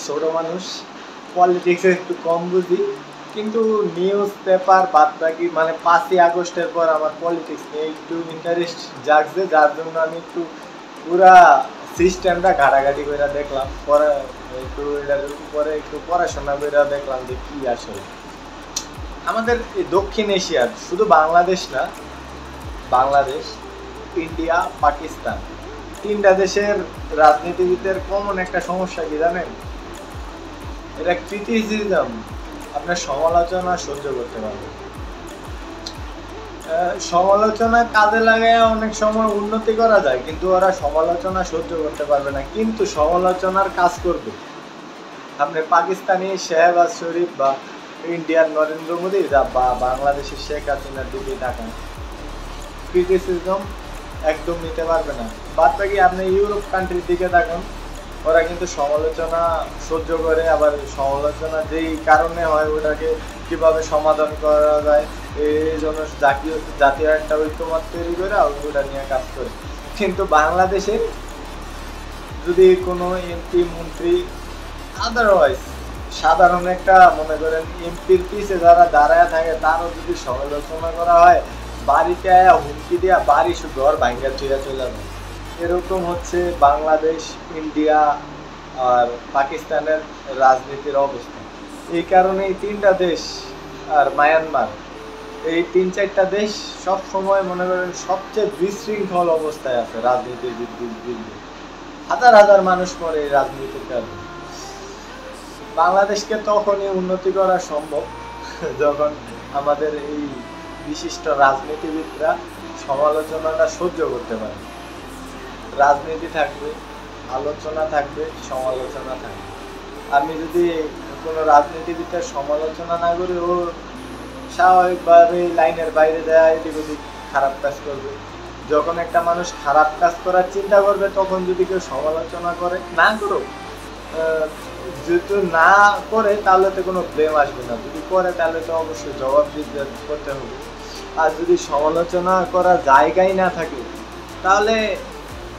ছোট মানুষ, পলিটিক্সে একটু কম বুঝি, কিন্তু নিউজ পেপার বাদ বাকি মানে 5ই আগস্টের পর আমার পলিটিক্স নিয়ে একটু ইন্টারেস্ট জাগছে, যার জন্য আমি একটু পুরা সিস্টেমটা ঘাটাঘাটি করে দেখলাম, পরে একটু এটার উপরে একটু পড়াশোনা করে দেখলাম যে কি আসলে আমাদের এই দক্ষিণ এশিয়ার, শুধু বাংলাদেশ না, বাংলাদেশ, ইন্ডিয়া, পাকিস্তান, তিনটা দেশের রাজনীতিবিদদের কমন একটা সমস্যা কি জানেন? এটা ক্রিটিসিজম, আপনার সমালোচনা সহ্য করতে পারবে। সমালোচনা কাজে লাগায় অনেক সময় উন্নতি করা যায়, কিন্তু ওরা সমালোচনা সহ্য করতে পারবে না, কিন্তু সমালোচনার কাজ করবে। আপনি পাকিস্তানি শেহবাজ শরীফ বা ইন্ডিয়ার নরেন্দ্র মোদী বা বাংলাদেশের শেখ হাসিনার দিকে তাকান, ক্রিটিসিজম একদম নিতে পারবে না। বাদ বাকি আপনি ইউরোপ কান্ট্রির দিকে তাকান, ওরা কিন্তু সমালোচনা সহ্য করে, আবার সমালোচনা যেই কারণে হয় ওটাকে কিভাবে সমাধান করা যায় এই জন্য জাতীয় একটা ঐক্যমত তৈরি করে ওটা নিয়ে কাজ করে। কিন্তু বাংলাদেশে যদি কোনো এমপি মন্ত্রী আদারওয়াইজ সাধারণ একটা মনে করেন এমপির পিছে যারা দাঁড়ায় থাকে তারও যদি সমালোচনা করা হয়, বাড়িতে হুমকি দিয়া বাড়ি ঘর ভাঙ্গা চলে যাবে। এরকম হচ্ছে বাংলাদেশ, ইন্ডিয়া আর পাকিস্তানের রাজনীতির অবস্থা। এই কারণে এই তিনটা দেশ আর মায়ানমার, এই 3-4টা দেশ সব সময় মনে করেন সবচেয়ে বিশৃঙ্খল অবস্থায় আছে রাজনীতির দিক দিয়ে। হাজার হাজার মানুষ মরে এই রাজনীতির কারণে। বাংলাদেশকে তখনই উন্নতি করা সম্ভব যখন আমাদের এই বিশিষ্ট রাজনীতিবিদরা সমালোচনাটা সহ্য করতে পারে। রাজনীতি থাকবে, আলোচনা থাকবে, সমালোচনা থাকবে। আমি যদি কোনো রাজনীতিবিদের সমালোচনা না করি, ও স্বাভাবিকভাবে লাইনের বাইরে যায়, এদিক ওদিক খারাপ কাজ করবে। যখন একটা মানুষ খারাপ কাজ করার চিন্তা করবে, তখন যদি কেউ সমালোচনা করে, না করো, যেহেতু না করে তাহলে তো কোনো ব্লেম আসবে না, যদি করে তাহলে তো অবশ্যই জবাব দিতে করতে হবে। আর যদি সমালোচনা করার জায়গাই না থাকে, তাহলে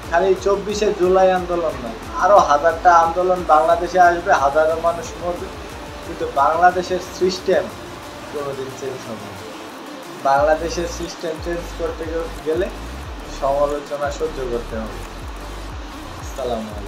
খালি 24শে জুলাই আন্দোলন না, আরও হাজারটা আন্দোলন বাংলাদেশে আসবে, হাজারো মানুষ মরবে, কিন্তু বাংলাদেশের সিস্টেম কোনোদিন চেঞ্জ হবে না। বাংলাদেশের সিস্টেম চেঞ্জ করতে গেলে সমালোচনা সহ্য করতে হবে। আসসালামু আলাইকুম।